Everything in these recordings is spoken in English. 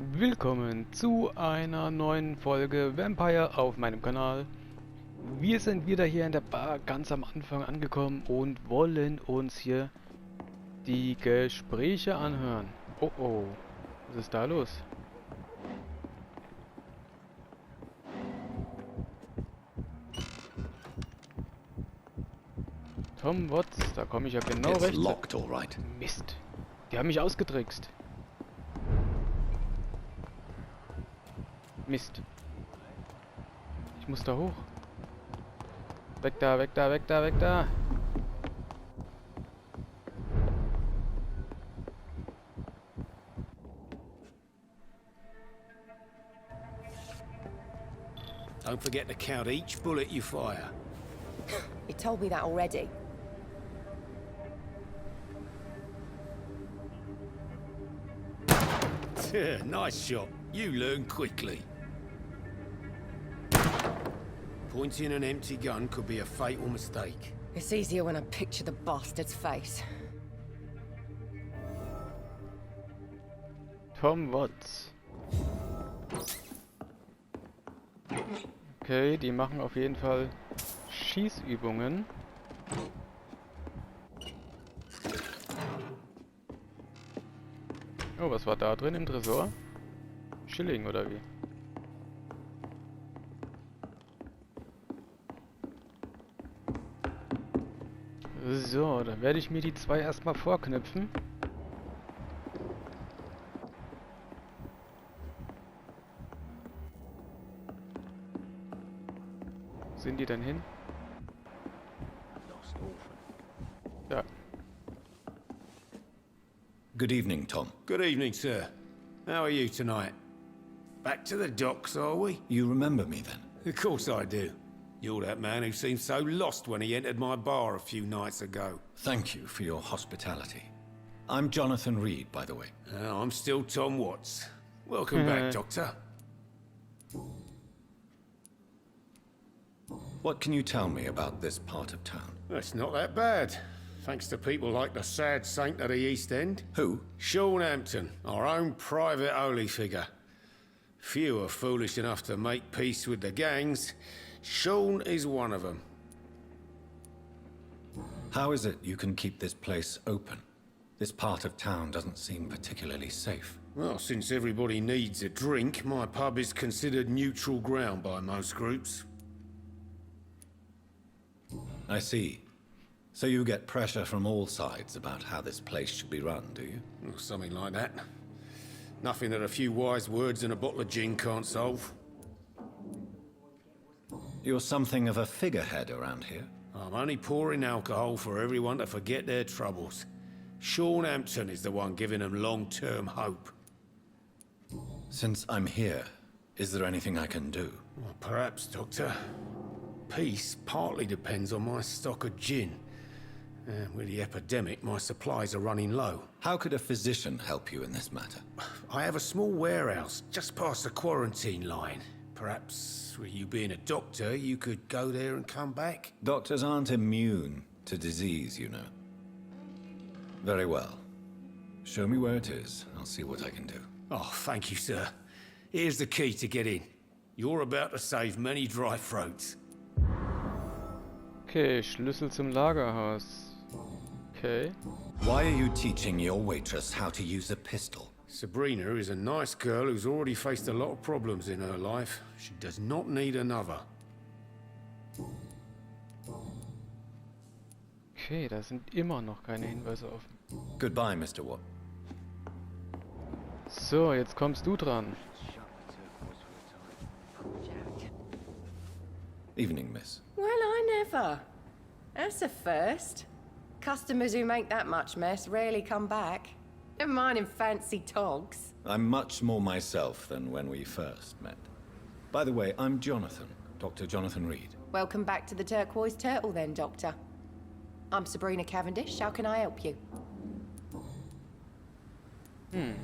Willkommen zu einer neuen Folge Vampyr auf meinem Kanal. Wir sind wieder hier in der Bar ganz am Anfang angekommen und wollen uns hier die Gespräche anhören. Oh oh, was ist da los? Tom Watts, da komme ich ja genau It's recht. locked, all right. Mist, die haben mich ausgetrickst. Mist. Ich muss da hoch. Weg da, weg da, weg da, weg da. Don't forget to count each bullet you fire. You told me that already. Nice shot. You learn quickly. Pointing an empty gun could be a fatal mistake. It's easier when I picture the bastard's face. Tom Watts. Okay, die machen auf jeden Fall Schießübungen. Oh, was war da drin im Tresor? Schilling oder wie? So, dann werde ich mir die zwei erstmal vorknüpfen. Wo sind die denn hin? Ja. Good evening, Tom. Good evening, sir. How are you tonight? Back to the docks, are we? You remember me then? Of course I do. You're that man who seemed so lost when he entered my bar a few nights ago. Thank you for your hospitality. I'm Jonathan Reed, by the way. I'm still Tom Watts. Welcome back, Doctor. What can you tell me about this part of town? It's not that bad. Thanks to people like the sad saint of the East End. Who? Sean Hampton, our own private holy figure. Few are foolish enough to make peace with the gangs. Sean is one of them. How is it you can keep this place open? This part of town doesn't seem particularly safe. Well, since everybody needs a drink, my pub is considered neutral ground by most groups. I see. So you get pressure from all sides about how this place should be run, do you? Or something like that. Nothing that a few wise words and a bottle of gin can't solve. You're something of a figurehead around here. I'm only pouring alcohol for everyone to forget their troubles. Sean Hampton is the one giving them long-term hope. Since I'm here, is there anything I can do? Well, perhaps, Doctor. Peace partly depends on my stock of gin. And with the epidemic, my supplies are running low. How could a physician help you in this matter? I have a small warehouse just past the quarantine line. Perhaps, with you being a doctor, you could go there and come back? Doctors aren't immune to disease, you know. Very well. Show me where it is. I'll see what I can do. Oh, thank you, sir. Here's the key to get in. You're about to save many dry throats. Okay, Schlüssel zum Lagerhaus. Okay. Why are you teaching your waitress how to use a pistol? Sabrina is a nice girl who's already faced a lot of problems in her life. She does not need another. Okay, da sind immer noch keine Hinweise offen. Goodbye, Mr. Watt. So, jetzt kommst du dran. Evening, miss. Well, I never. That's a first. Customers who make that much mess rarely come back. Never mind in fancy togs. I'm much more myself than when we first met. By the way, I'm Jonathan, Dr. Jonathan Reed. Welcome back to the Turquoise Turtle then, Doctor. I'm Sabrina Cavendish. How can I help you?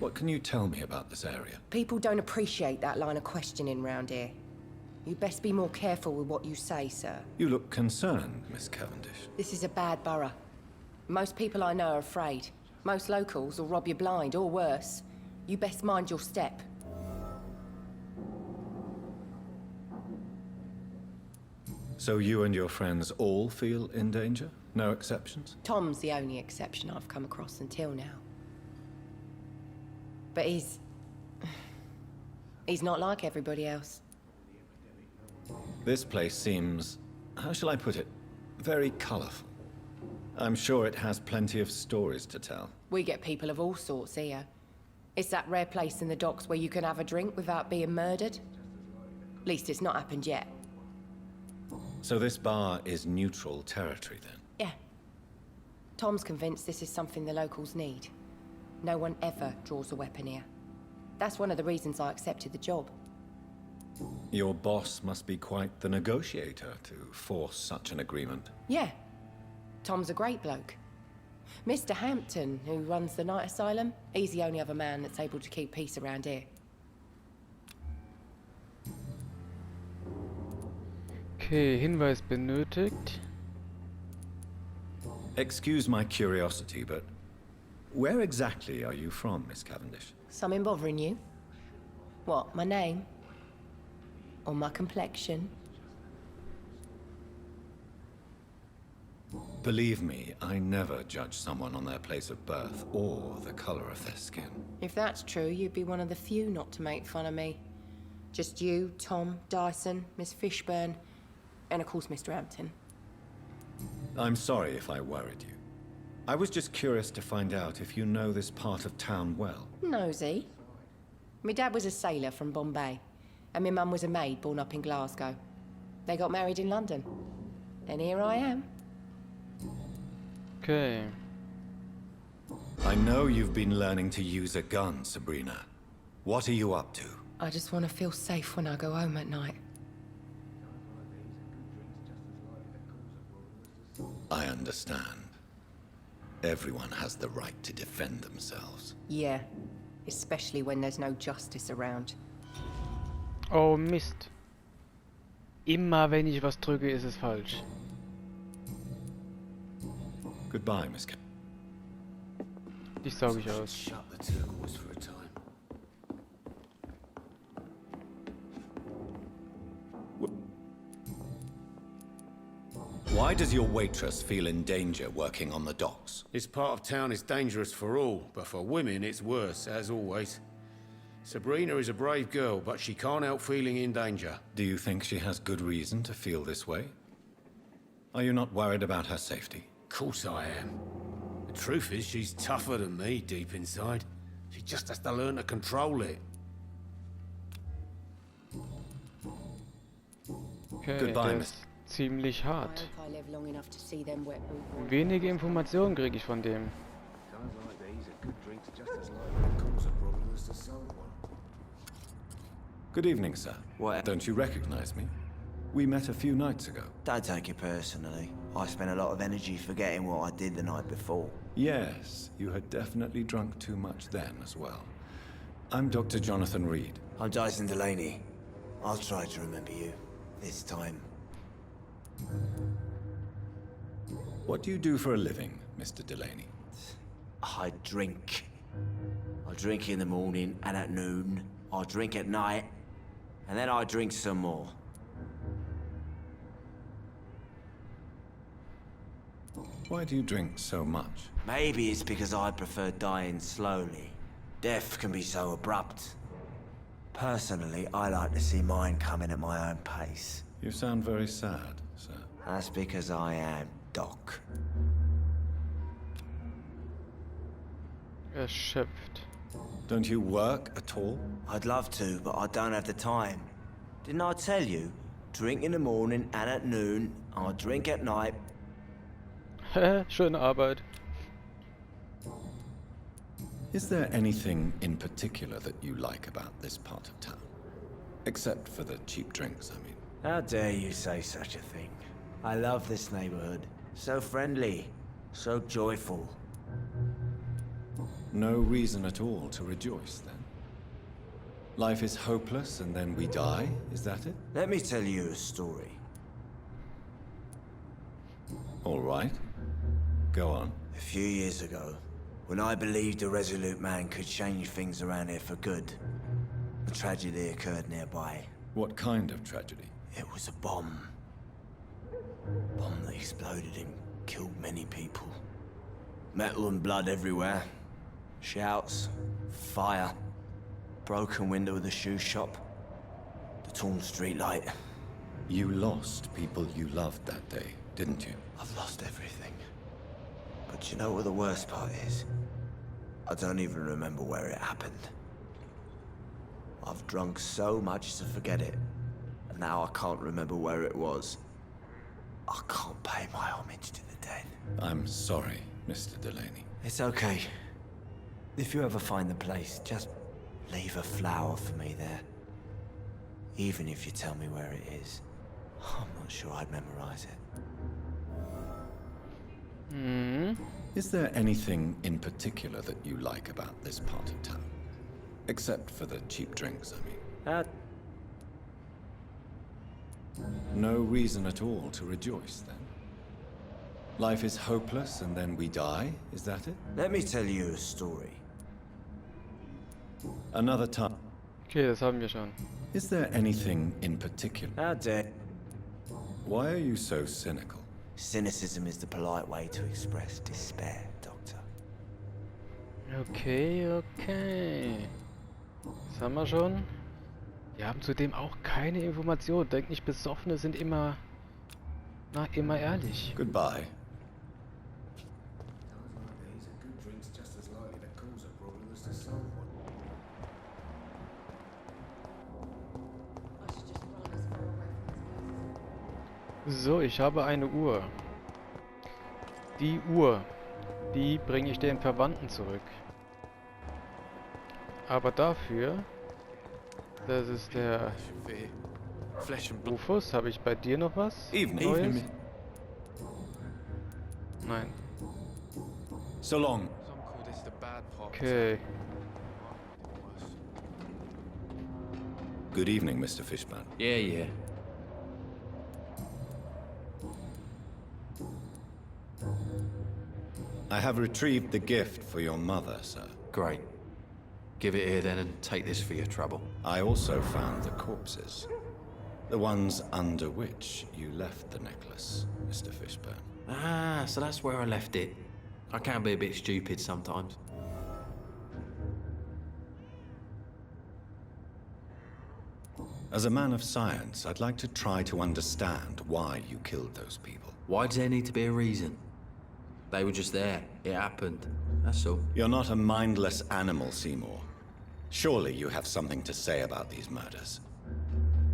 What can you tell me about this area? People don't appreciate that line of questioning round here. You best be more careful with what you say, sir. You look concerned, Miss Cavendish. This is a bad borough. Most people I know are afraid. Most locals will rob you blind, or worse. You best mind your step. So you and your friends all feel in danger? No exceptions? Tom's the only exception I've come across until now. But he's not like everybody else. This place seems, how shall I put it, very colorful. I'm sure it has plenty of stories to tell. We get people of all sorts here. It's that rare place in the docks where you can have a drink without being murdered. At least it's not happened yet. So this bar is neutral territory then? Yeah. Tom's convinced this is something the locals need. No one ever draws a weapon here. That's one of the reasons I accepted the job. Your boss must be quite the negotiator to force such an agreement. Yeah. Tom's a great bloke. Mr. Hampton, who runs the night asylum, he's the only other man that's able to keep peace around here. Okay, Hinweis benötigt. Excuse my curiosity, but where exactly are you from, Miss Cavendish? Something bothering you? What, my name? Or my complexion? Believe me, I never judge someone on their place of birth or the color of their skin. If that's true, you'd be one of the few not to make fun of me. Just you, Tom, Dyson, Miss Fishburne, and of course Mr. Hampton. I'm sorry if I worried you. I was just curious to find out if you know this part of town well. Nosy. My dad was a sailor from Bombay, and my mum was a maid born up in Glasgow. They got married in London. And here I am. Okay. I know you've been learning to use a gun, Sabrina. What are you up to? I just want to feel safe when I go home at night. I understand. Everyone has the right to defend themselves. Yeah. Especially when there's no justice around. Oh Mist. Immer wenn ich was drücke, ist es falsch. Goodbye, Miss Ca- Dich saug ich aus. Shut the turquoise for a time. Why does your waitress feel in danger working on the docks? This part of town is dangerous for all, but for women it's worse, as always. Sabrina is a brave girl, but she can't help feeling in danger. Do you think she has good reason to feel this way? Are you not worried about her safety? Of course I am. The truth is, she's tougher than me deep inside. She just has to learn to control it. Okay, Goodbye, der Miss. ist ziemlich I hart. hope I live long enough to see them wet boots. Wenige Informationen kriege ich von dem. Times like these, a good drink's just as likely to cause a problem as to solve one. Good evening, sir. What? Don't you recognize me? We met a few nights ago. Don't take it personally. I spent a lot of energy forgetting what I did the night before. Yes, you had definitely drunk too much then as well. I'm Dr. Jonathan Reed. I'm Dyson Delaney. I'll try to remember you. This time. What do you do for a living, Mr. Delaney? I drink. I drink in the morning and at noon. I drink at night. And then I drink some more. Why do you drink so much? Maybe it's because I prefer dying slowly. Death can be so abrupt. Personally, I like to see mine coming at my own pace. You sound very sad, sir. That's because I am Doc. Erschöpft. Don't you work at all? I'd love to, but I don't have the time. Didn't I tell you? Drink in the morning and at noon. I drink at night. Schöne Arbeit. Is there anything in particular that you like about this part of town? Except for the cheap drinks, I mean. How dare you say such a thing? I love this neighborhood. So friendly. So joyful. No reason at all to rejoice, then? Life is hopeless and then we die, is that it? Let me tell you a story. All right. Go on. A few years ago, when I believed a resolute man could change things around here for good, a tragedy occurred nearby. What kind of tragedy? It was a bomb. Bomb that exploded and killed many people. Metal and blood everywhere. Shouts, fire, broken window of the shoe shop, the torn street light. You lost people you loved that day, didn't you? I've lost everything. But you know what the worst part is? I don't even remember where it happened. I've drunk so much to forget it, and now I can't remember where it was. I can't pay my homage to the dead. I'm sorry, Mr. Delaney. It's okay. If you ever find the place, just leave a flower for me there. Even if you tell me where it is. I'm not sure I'd memorize it. Is there anything in particular that you like about this part of town? Except for the cheap drinks, I mean. No reason at all to rejoice, then? Life is hopeless and then we die, is that it? Let me tell you a story. Another time. Okay, das haben wir schon. Is there anything in particular? How dare... Why are you so cynical? Cynicism is the polite way to express despair, Doctor. Okay, okay. Das haben wir schon. Wir haben zudem auch keine Informationen. Denk nicht, Besoffene sind immer... Na, immer ehrlich. Goodbye. Nowadays, a good drink's just as likely to cause a problem as to solve one. So, ich habe eine Uhr. Die Uhr, die bringe ich den Verwandten zurück. Aber dafür, das ist der Rufus, habe ich bei dir noch was Neues? Nein. So long. Okay. Good evening, Mr. Fishburne. Yeah. I have retrieved the gift for your mother, sir. Great. Give it here then and take this for your trouble. I also found the corpses. The ones under which you left the necklace, Mr. Fishburne. Ah, so that's where I left it. I can be a bit stupid sometimes. As a man of science, I'd like to try to understand why you killed those people. Why does there need to be a reason? They were just there. It happened. That's all. You're not a mindless animal, Seymour. Surely you have something to say about these murders.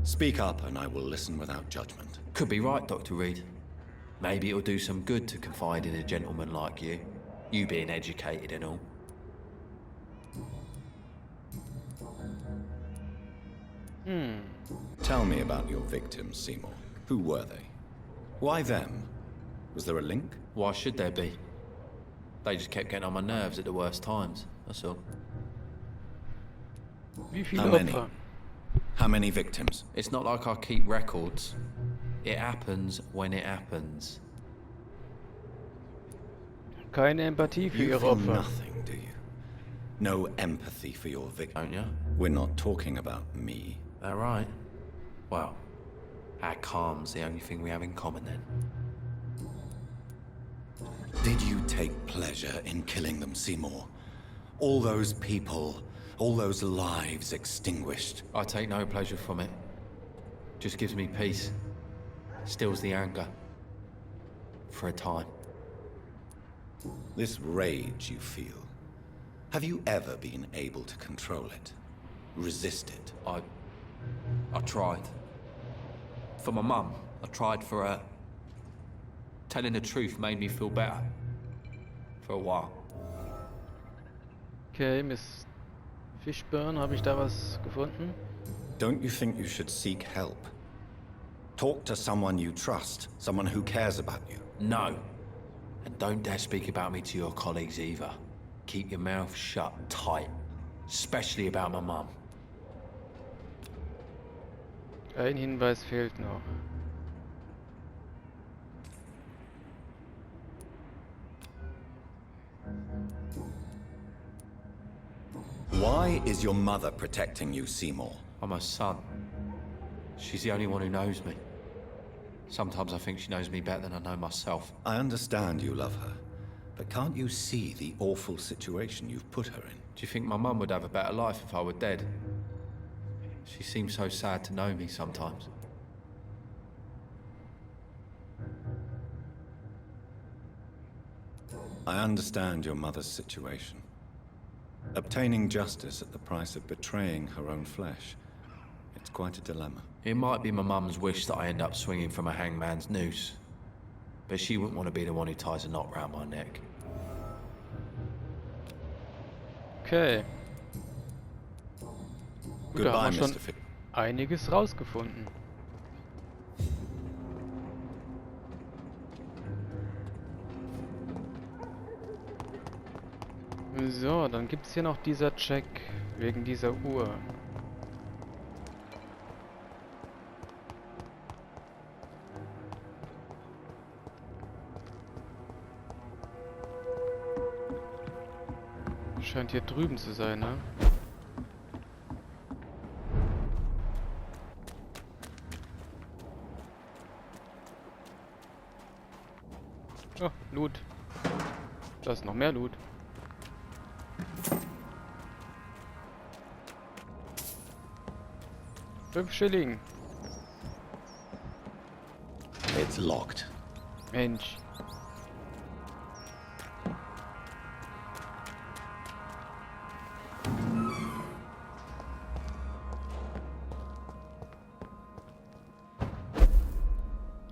Speak up and I will listen without judgment. Could be right, Dr. Reed. Maybe it'll do some good to confide in a gentleman like you. You being educated and all. Tell me about your victims, Seymour. Who were they? Why them? Was there a link? Why should there be? They just kept getting on my nerves at the worst times. That's all. Wie viele How many? Opfer? How many victims? It's not like I keep records. It happens when it happens. Keine Empathie für You ihre feel Opfer. nothing, do you? No empathy for your victim. Don't you? We're not talking about me. That right? Well, our calm's the only thing we have in common then. Did you take pleasure in killing them, Seymour? All those people, all those lives extinguished. I take no pleasure from it. Just gives me peace. Stills the anger. For a time. This rage you feel, have you ever been able to control it? Resist it? I tried. For my mum, I tried for her. Telling the truth made me feel better. For a while. Okay, Miss Fishburne, habe ich da was gefunden? Don't you think you should seek help? Talk to someone you trust, someone who cares about you. No. And don't dare speak about me to your colleagues either. Keep your mouth shut tight. Especially about my mum. Ein Hinweis fehlt noch. Why is your mother protecting you, Seymour? I'm her son. She's the only one who knows me. Sometimes I think she knows me better than I know myself. I understand you love her, but can't you see the awful situation you've put her in? Do you think my mum would have a better life if I were dead? She seems so sad to know me sometimes. I understand your mother's situation. Obtaining justice at the price of betraying her own flesh. It's quite a dilemma. It might be my mum's wish that I end up swinging from a hangman's noose, but she wouldn't want to be the one who ties a knot round my neck. Okay. Gut, da Goodbye, haben wir schon Mr. Fick. einiges rausgefunden. So, dann gibt es hier noch dieser Check wegen dieser Uhr. Scheint hier drüben zu sein, ne? Oh, Loot. Da ist noch mehr Loot. Fünf Schilling. It's locked. Mensch.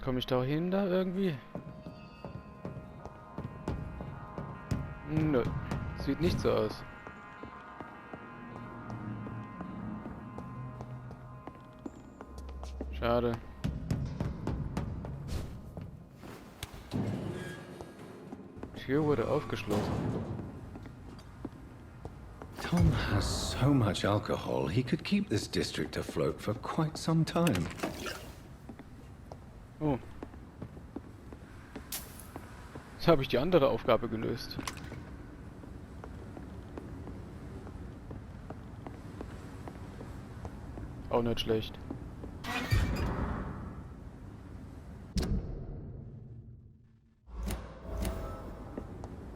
Komme ich da hin da irgendwie? Nö. Sieht nicht so aus. Schade. Tür wurde aufgeschlossen. Tom has so much alcohol, he could keep this district afloat for quite some time. Oh. Jetzt habe ich die andere Aufgabe gelöst. Auch nicht schlecht.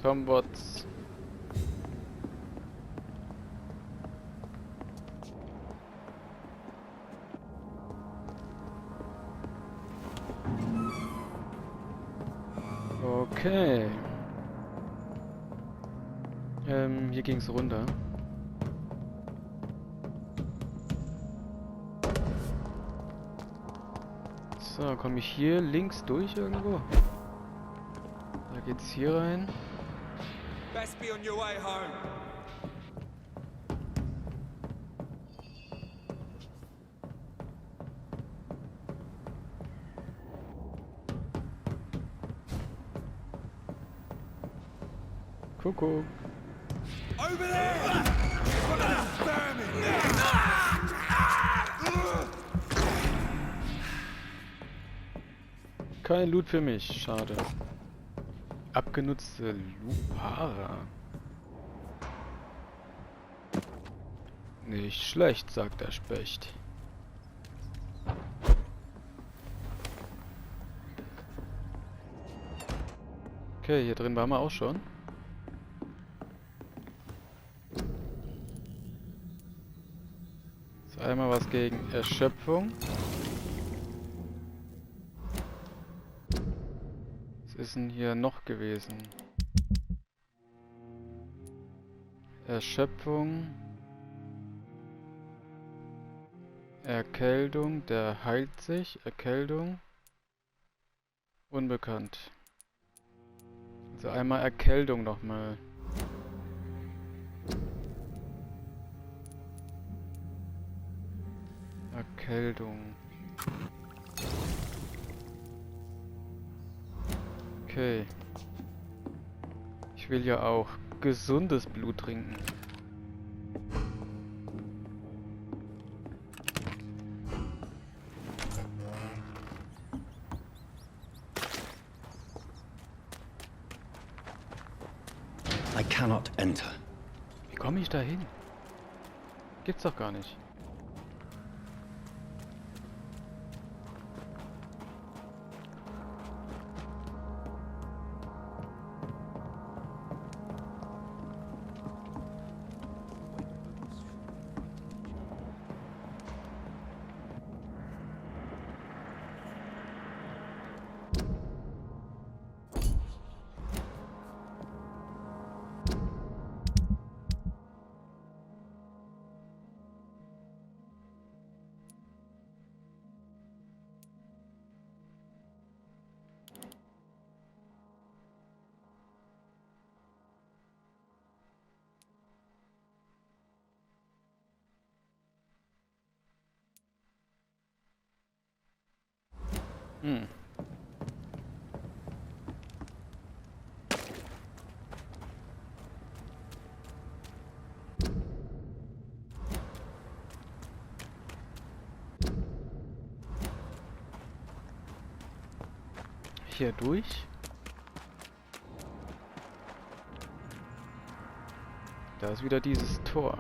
Tom Watts. Okay. Hier ging's runter. So, komme ich hier links durch irgendwo? Da geht's hier rein. Best be on your way home. Kuckuck. Over there! Kein Loot für mich, schade. Abgenutzte Lupara. Nicht schlecht, sagt der Specht. Okay, hier drin waren wir auch schon. Jetzt einmal was gegen Erschöpfung. Was ist denn hier noch gewesen? Erschöpfung. Erkältung, der heilt sich. Erkältung. Unbekannt. Also einmal Erkältung nochmal. Erkältung. Okay. Ich will ja auch gesundes Blut trinken. I cannot enter. Wie komme ich da hin? Gibt's doch gar nicht. Hm. Hier durch. Da ist wieder dieses Tor.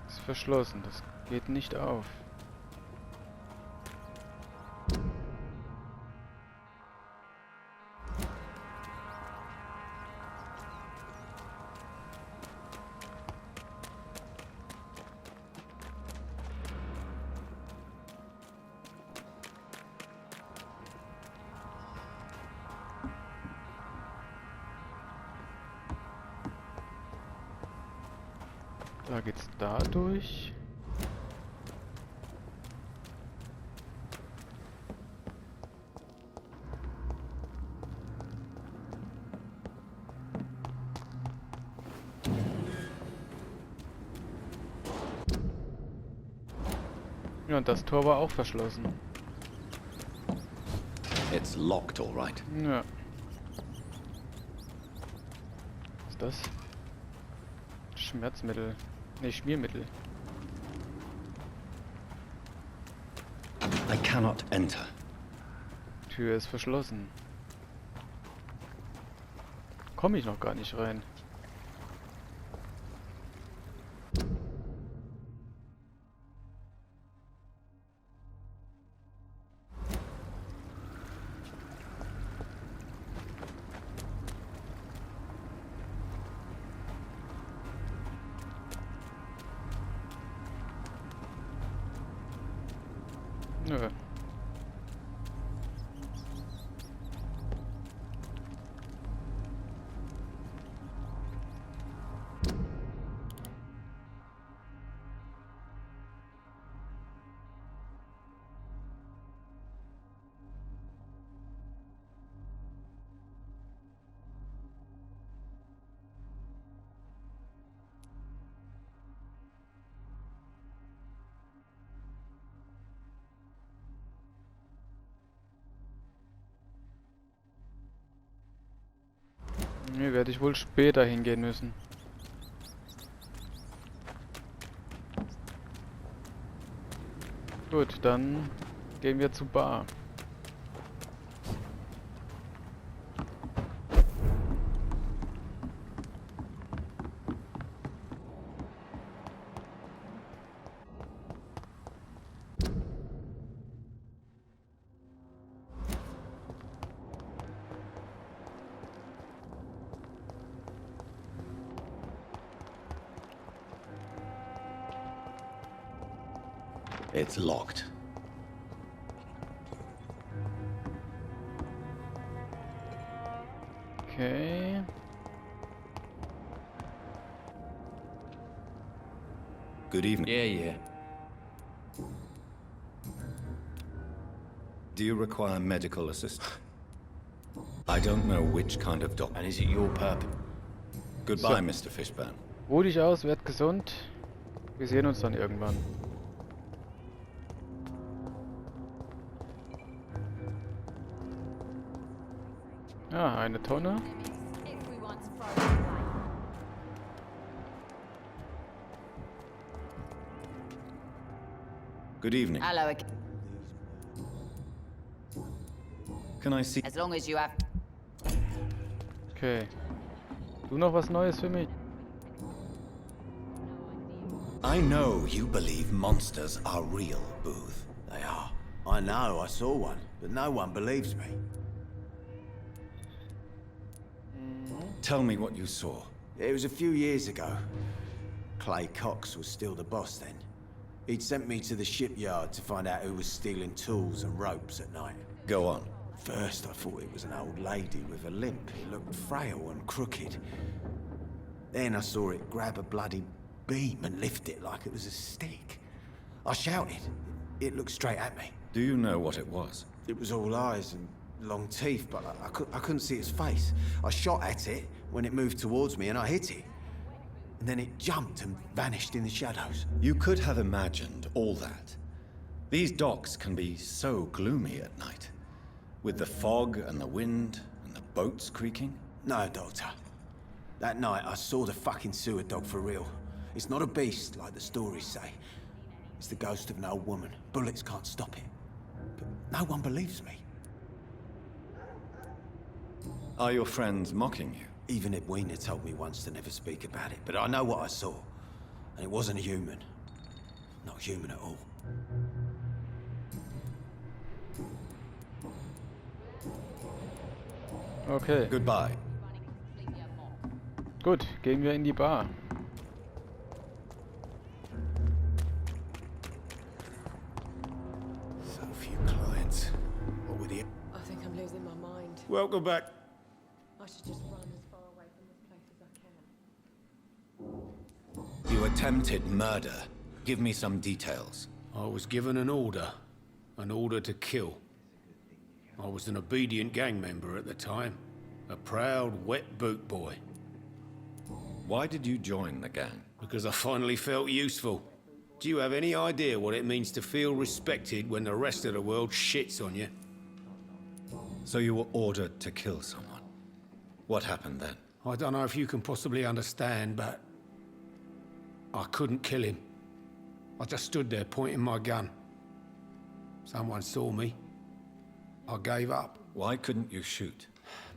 Ist verschlossen, das geht nicht auf. Da geht's da durch. Ja, und das Tor war auch verschlossen. It's locked, all right. Ja. Was ist das? Schmerzmittel. Ne, Schmiermittel. I cannot enter. Tür ist verschlossen. Komme ich noch gar nicht rein. Nö. Hier werde ich wohl später hingehen müssen. Gut, dann gehen wir zu Bar. It's locked. Okay. Good evening. Yeah. Do you require medical assistance? I don't know which kind of doctor. And is it your purpose? Goodbye, Mr. Fishburne. Ruh dich aus, werd gesund. Wir sehen uns dann irgendwann. Ah, eine Tonne. Good evening. Hello again. Can I see? As long as you have... Okay. Du noch was Neues für mich? I know you believe monsters are real, Booth. They are. I know, I saw one, but no one believes me. Tell me what you saw. It was a few years ago. Clay Cox was still the boss then. He'd sent me to the shipyard to find out who was stealing tools and ropes at night. Go on. First, I thought it was an old lady with a limp. It looked frail and crooked. Then I saw it grab a bloody beam and lift it like it was a stick. I shouted. It looked straight at me. Do you know what it was? It was all eyes and long teeth, but I couldn't see its face. I shot at it when it moved towards me and I hit it. and then it jumped and vanished in the shadows. You could have imagined all that. These docks can be so gloomy at night, with the fog and the wind and the boats creaking. No, Doctor. That night I saw the fucking sewer dog for real. It's not a beast like the stories say. It's the ghost of an old woman. Bullets can't stop it. But no one believes me. Are your friends mocking you? Even Edwina told me once to never speak about it, but I know what I saw. And it wasn't a human. Not human at all. Okay, Goodbye. gut, gehen wir in die Bar. So few clients. What with you? I think I'm losing my mind. Welcome back. I should just run as far away from this place as I can. You attempted murder. Give me some details. I was given an order to kill. I was an obedient gang member at the time, a proud wet boot boy, Why did you join the gang? because I finally felt useful. Do you have any idea what it means to feel respected when the rest of the world shits on you? So you were ordered to kill someone. What happened then? I don't know if you can possibly understand, but I couldn't kill him. I just stood there pointing my gun. Someone saw me. I gave up. Why couldn't you shoot?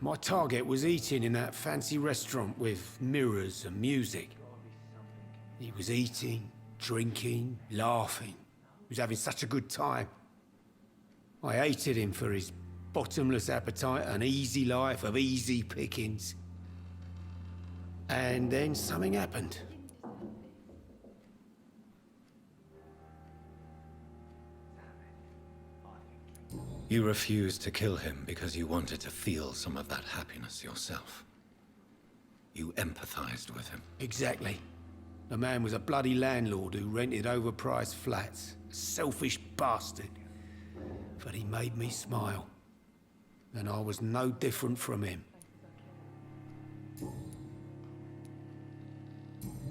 My target was eating in that fancy restaurant with mirrors and music. He was eating, drinking, laughing. He was having such a good time. I hated him for his bottomless appetite and easy life of easy pickings. And then something happened. You refused to kill him because you wanted to feel some of that happiness yourself. You empathized with him. Exactly. The man was a bloody landlord who rented overpriced flats. A selfish bastard. But he made me smile. And I was no different from him.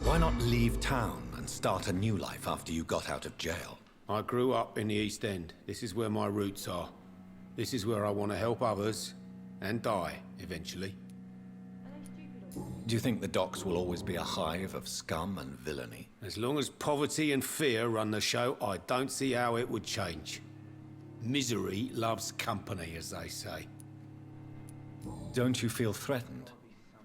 Why not leave town and start a new life after you got out of jail? I grew up in the East End. This is where my roots are. This is where I want to help others and die, eventually. Do you think the docks will always be a hive of scum and villainy? As long as poverty and fear run the show, I don't see how it would change. Misery loves company, as they say. Don't you feel threatened,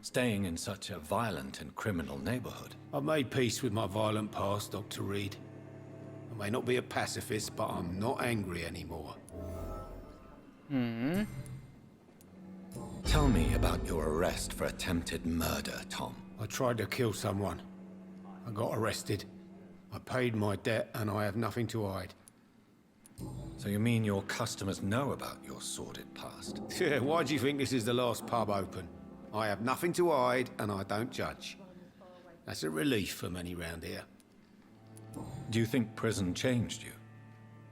staying in such a violent and criminal neighborhood? I've made peace with my violent past, Dr. Reed. I may not be a pacifist, but I'm not angry anymore. Tell me about your arrest for attempted murder, Tom. I tried to kill someone. I got arrested. I paid my debt, and I have nothing to hide. So you mean your customers know about your sordid past? Yeah, why do you think this is the last pub open? I have nothing to hide, and I don't judge. That's a relief for many round here. Do you think prison changed you?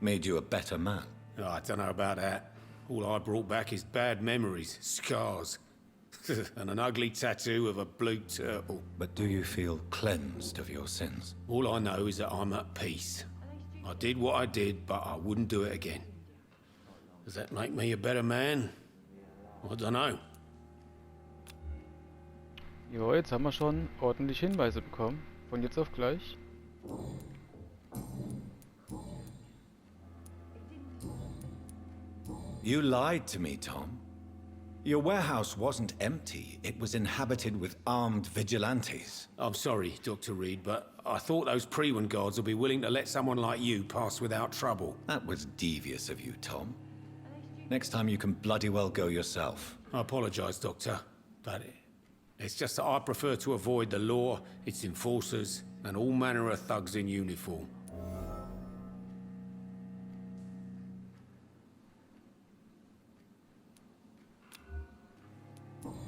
Made you a better man? Oh, I don't know about that. All I brought back is bad memories, scars, and an ugly tattoo of a blue turtle. But do you feel cleansed of your sins? All I know is that I'm at peace. I did what I did, but I wouldn't do it again. Does that make me a better man? I don't know. Jo, jetzt haben wir schon ordentlich Hinweise bekommen. Von jetzt auf gleich. You lied to me, Tom. Your warehouse wasn't empty. It was inhabited with armed vigilantes. I'm sorry, Dr. Reed, but I thought those Prewen guards would be willing to let someone like you pass without trouble. That was devious of you, Tom. Next time you can bloody well go yourself. I apologize, Doctor, but it's just that I prefer to avoid the law, its enforcers, and all manner of thugs in uniform.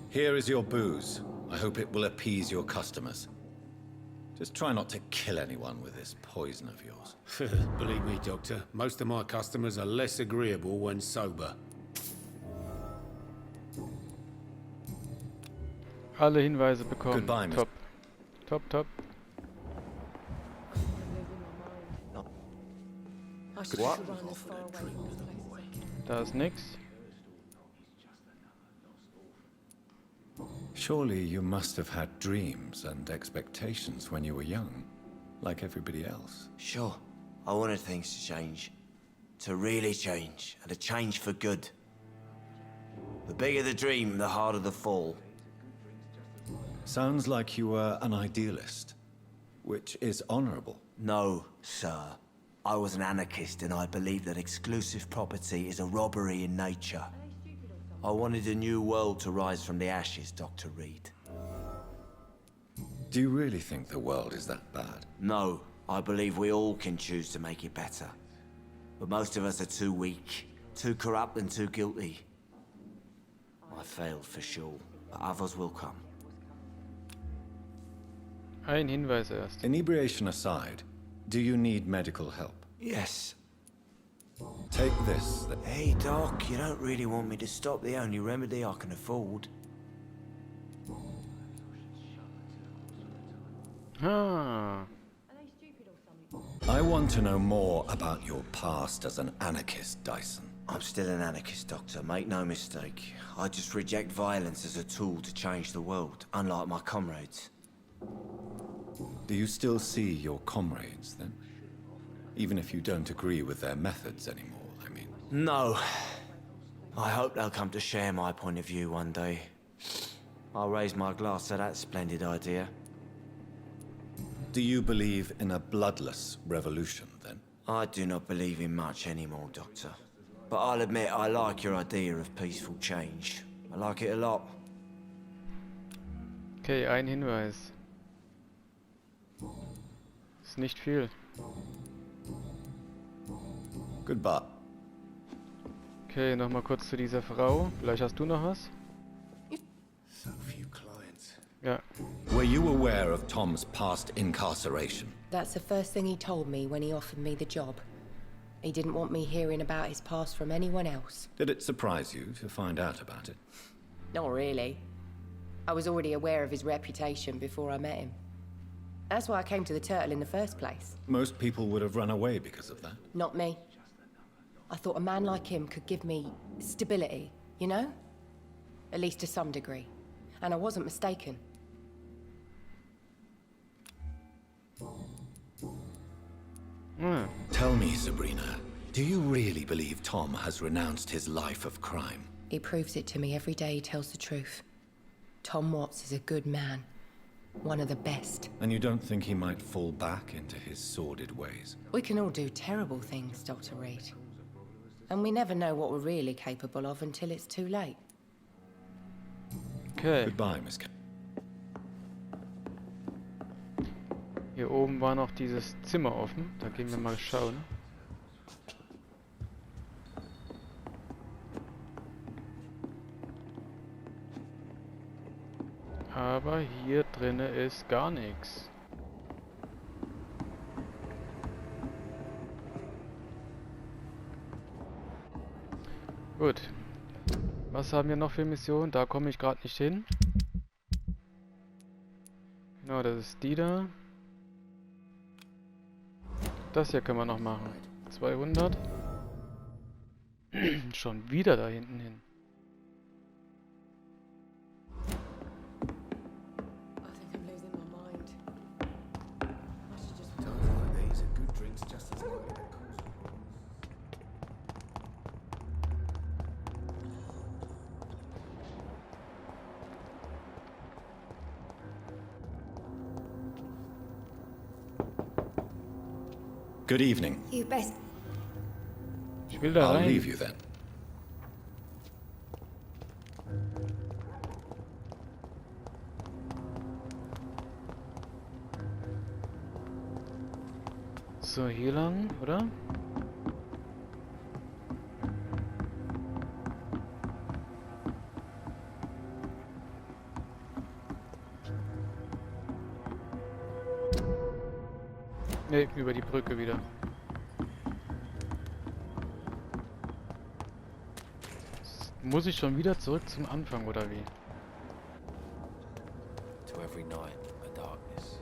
Here is your booze. I hope it will appease your customers. Just try not to kill anyone with this poison of yours. Believe me, Doctor, most of my customers are less agreeable when sober. Alle Hinweise bekommen. Goodbye, Miss. Top. Top, top. What? Da ist nix. Surely you must have had dreams and expectations when you were young, like everybody else. Sure. I wanted things to change. To really change, and to change for good. The bigger the dream, the harder the fall. Sounds like you were an idealist, which is honorable. No, sir. I was an anarchist, and I believed that exclusive property is a robbery in nature. I wanted a new world to rise from the ashes, Dr. Reed. Do you really think the world is that bad? No, I believe we all can choose to make it better. But most of us are too weak, too corrupt and too guilty. I failed for sure, but others will come. Ein Hinweis erst. Inebriation aside, do you need medical help? Yes. Take this. Hey, Doc, you don't really want me to stop the only remedy I can afford. Ah. I want to know more about your past as an anarchist, Dyson. I'm still an anarchist, Doctor, make no mistake. I just reject violence as a tool to change the world, unlike my comrades. Do you still see your comrades, then? Even if you don't agree with their methods anymore, I mean. No. I hope they'll come to share my point of view one day. I'll raise my glass to that splendid idea. Do you believe in a bloodless revolution, then? I do not believe in much anymore, Doctor. But I'll admit I like your idea of peaceful change. I like it a lot. Okay, ein Hinweis. Ist nicht viel. Goodbye. Okay, nochmal kurz zu dieser Frau. Vielleicht hast du noch was? So few clients. Ja. Were you aware of Tom's past incarceration? That's the first thing he told me when he offered me the job. He didn't want me hearing about his past from anyone else. Did it surprise you to find out about it? Not really. I was already aware of his reputation before I met him. That's why I came to the Turtle in the first place. Most people would have run away because of that. Not me. I thought a man like him could give me stability, you know? At least to some degree. And I wasn't mistaken. Tell me, Sabrina, do you really believe Tom has renounced his life of crime? He proves it to me every day he tells the truth. Tom Watts is a good man. One of the best. And you don't think he might fall back into his sordid ways? We can all do terrible things, Dr. Reed. And we never know what we're really capable of until it's too late. Okay. Goodbye, Miss Hier oben war noch dieses Zimmer offen. Da gehen wir mal schauen. Aber hier drinne ist gar nichts. Gut. Was haben wir noch für Missionen? Da komme ich gerade nicht hin. Genau, das ist die da. Das hier können wir noch machen. 200. Schon wieder da hinten hin. Good evening. You best. Ich will da I'll rein. leave you then. So, hier lang, oder? Ne, über die Brücke wieder. Muss ich schon wieder zurück zum Anfang, oder wie? To every night, a darkness.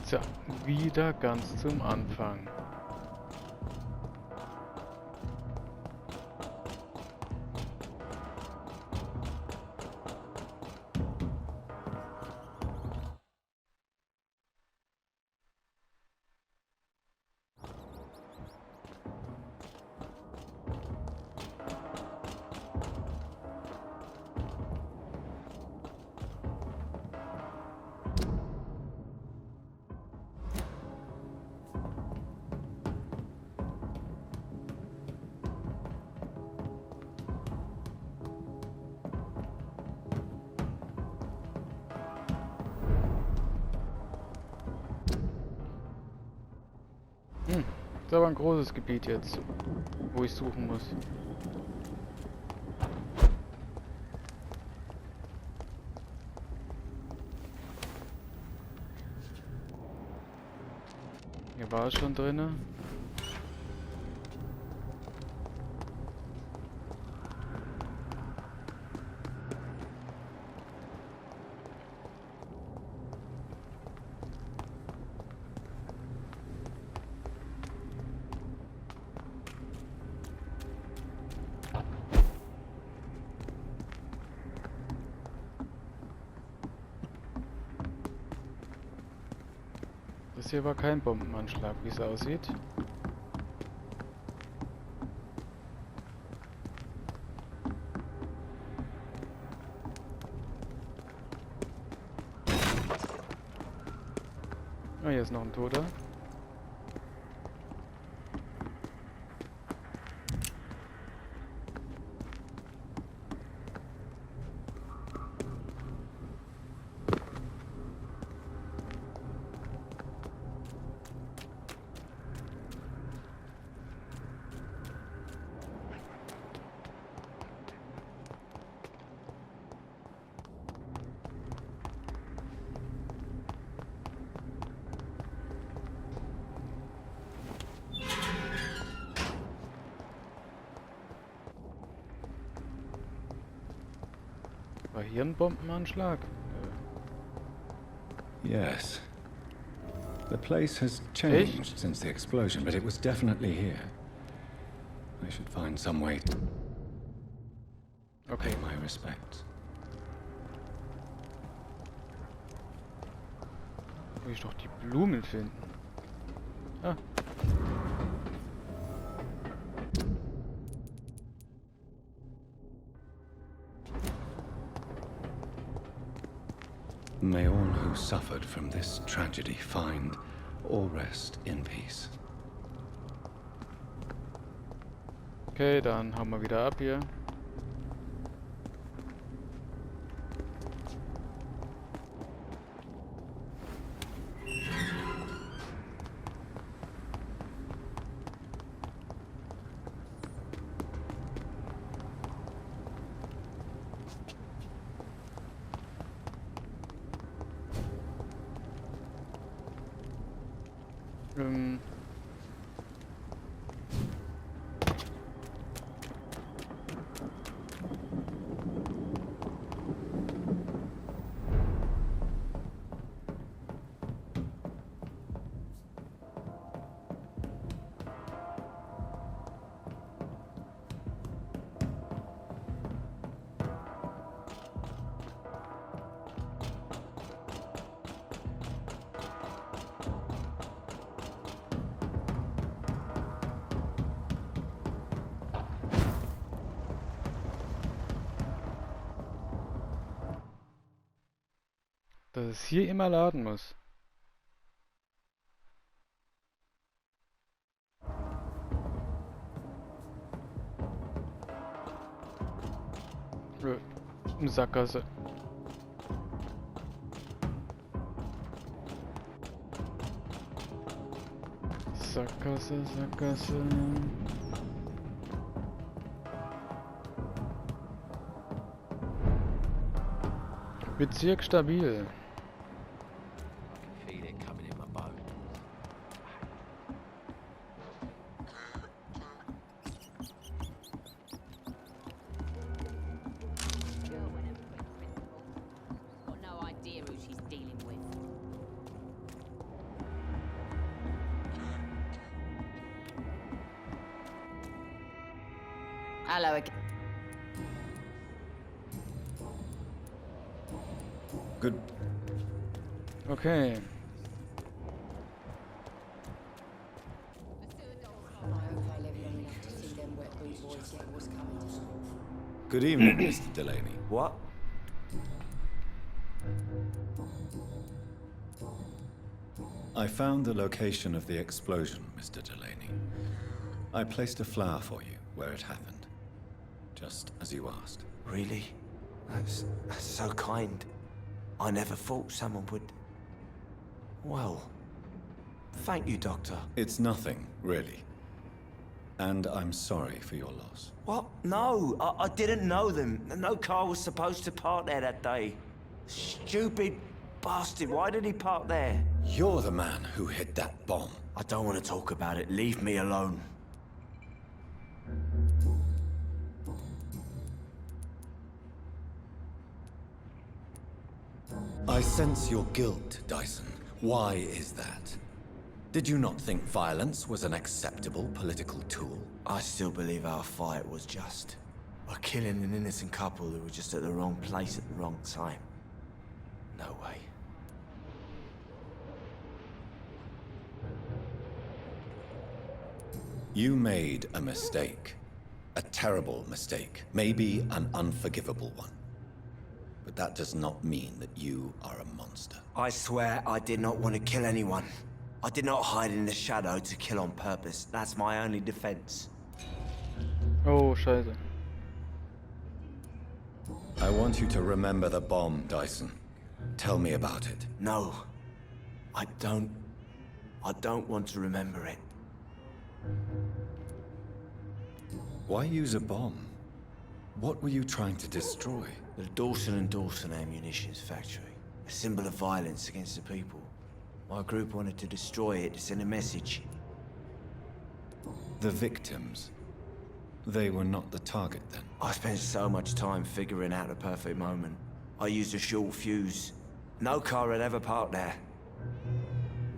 Tja, wieder ganz zum Anfang. Ist aber ein großes Gebiet jetzt, wo ich suchen muss. Hier war es schon drinne. Das hier war kein Bombenanschlag, wie es aussieht. Ah, hier ist noch ein Toter. War hier ein Bombenanschlag? Yes. The place has changed Echt? since the explosion, but it was definitely here. I should find some way to Okay. pay my respects. Will ich doch die Blumen finden. Ah. May all who suffered from this tragedy find or rest in peace. Okay, dann hauen wir wieder ab hier. Ähm. Dass es hier immer laden muss. Eine Sackgasse. Sackgasse, Sackgasse. Bezirk stabil. Feel it coming in my boat. Girl went and quit principal. Got no idea who she's dealing with. Hello again. Good. Okay. I hope I live long enough to see them wet boot boys get what's coming to them. Good evening, Mr. Delaney. What? I found the location of the explosion, Mr. Delaney. I placed a flower for you where it happened, just as you asked. Really? That's so kind. I never thought someone would... Well, thank you, Doctor. It's nothing, really. And I'm sorry for your loss. What? No, I didn't know them. No car was supposed to park there that day. Stupid bastard, why did he park there? You're the man who hid that bomb. I don't want to talk about it. Leave me alone. I sense your guilt, Dyson. Why is that? Did you not think violence was an acceptable political tool? I still believe our fight was just. We're killing an innocent couple who were just at the wrong place at the wrong time. No way. You made a mistake. A terrible mistake. Maybe an unforgivable one. But that does not mean that you are a monster. I swear I did not want to kill anyone. I did not hide in the shadow to kill on purpose. That's my only defense. Oh, scheiße. I want you to remember the bomb, Dyson. Tell me about it. No. I don't want to remember it. Why use a bomb? What were you trying to destroy? The Dawson & Dawson ammunitions factory. A symbol of violence against the people. My group wanted to destroy it to send a message. The victims. They were not the target then. I spent so much time figuring out the perfect moment. I used a short fuse. No car had ever parked there.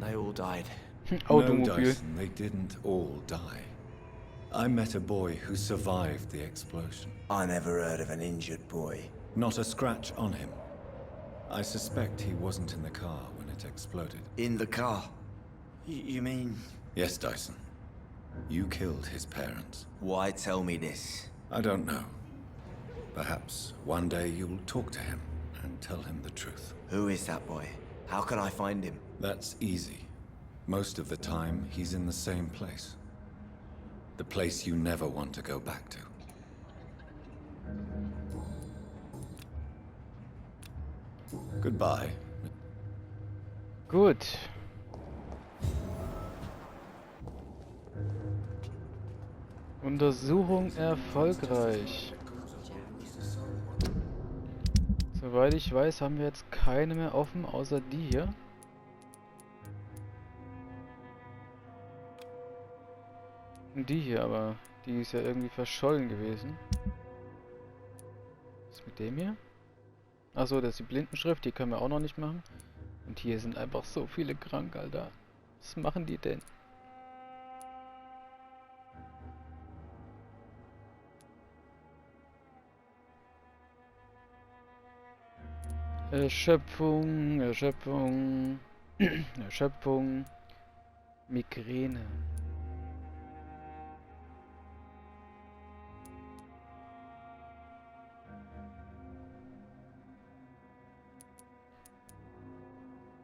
They all died. No, Automobil. Dyson, they didn't all die. I met a boy who survived the explosion. I never heard of an injured boy. Not a scratch on him. I suspect he wasn't in the car when it exploded. In the car? You mean... Yes, Dyson. You killed his parents. Why tell me this? I don't know. Perhaps one day you'll talk to him and tell him the truth. Who is that boy? How can I find him? That's easy. Most of the time, he's in the same place. The place you never want to go back to. Goodbye. Gut. Untersuchung erfolgreich. Soweit ich weiß, haben wir jetzt keine mehr offen, außer die hier. Und die hier, aber die ist ja irgendwie verschollen gewesen. Was ist mit dem hier? Achso, das ist die Blindenschrift, die können wir auch noch nicht machen. Und hier sind einfach so viele krank, Alter. Was machen die denn? Erschöpfung, Erschöpfung, Erschöpfung, Migräne.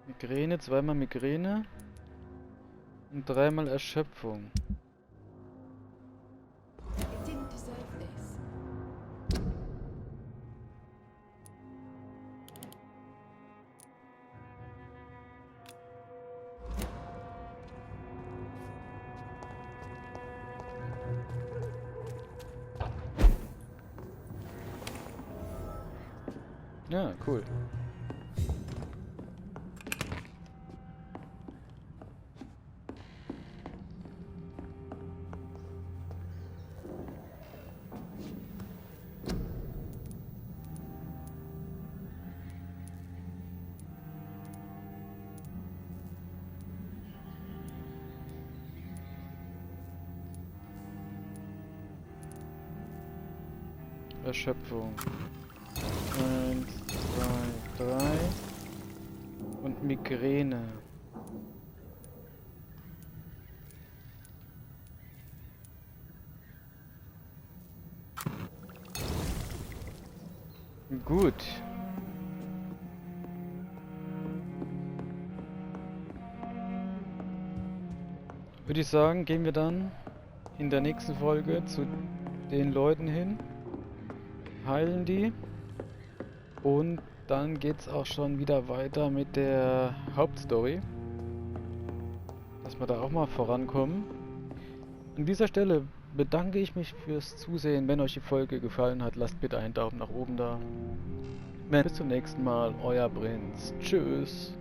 Migräne, zweimal Migräne und dreimal Erschöpfung. It didn't deserve this. Ja, cool. Erschöpfung. 1, 2, 3. Und Migräne. Gut. Würde ich sagen, gehen wir dann in der nächsten Folge zu den Leuten hin, heilen die und dann geht's auch schon wieder weiter mit der Hauptstory, dass wir da auch mal vorankommen. An dieser Stelle bedanke ich mich fürs Zusehen. Wenn euch die Folge gefallen hat, lasst bitte einen Daumen nach oben da. Bis zum nächsten Mal, euer Prinz. Tschüss.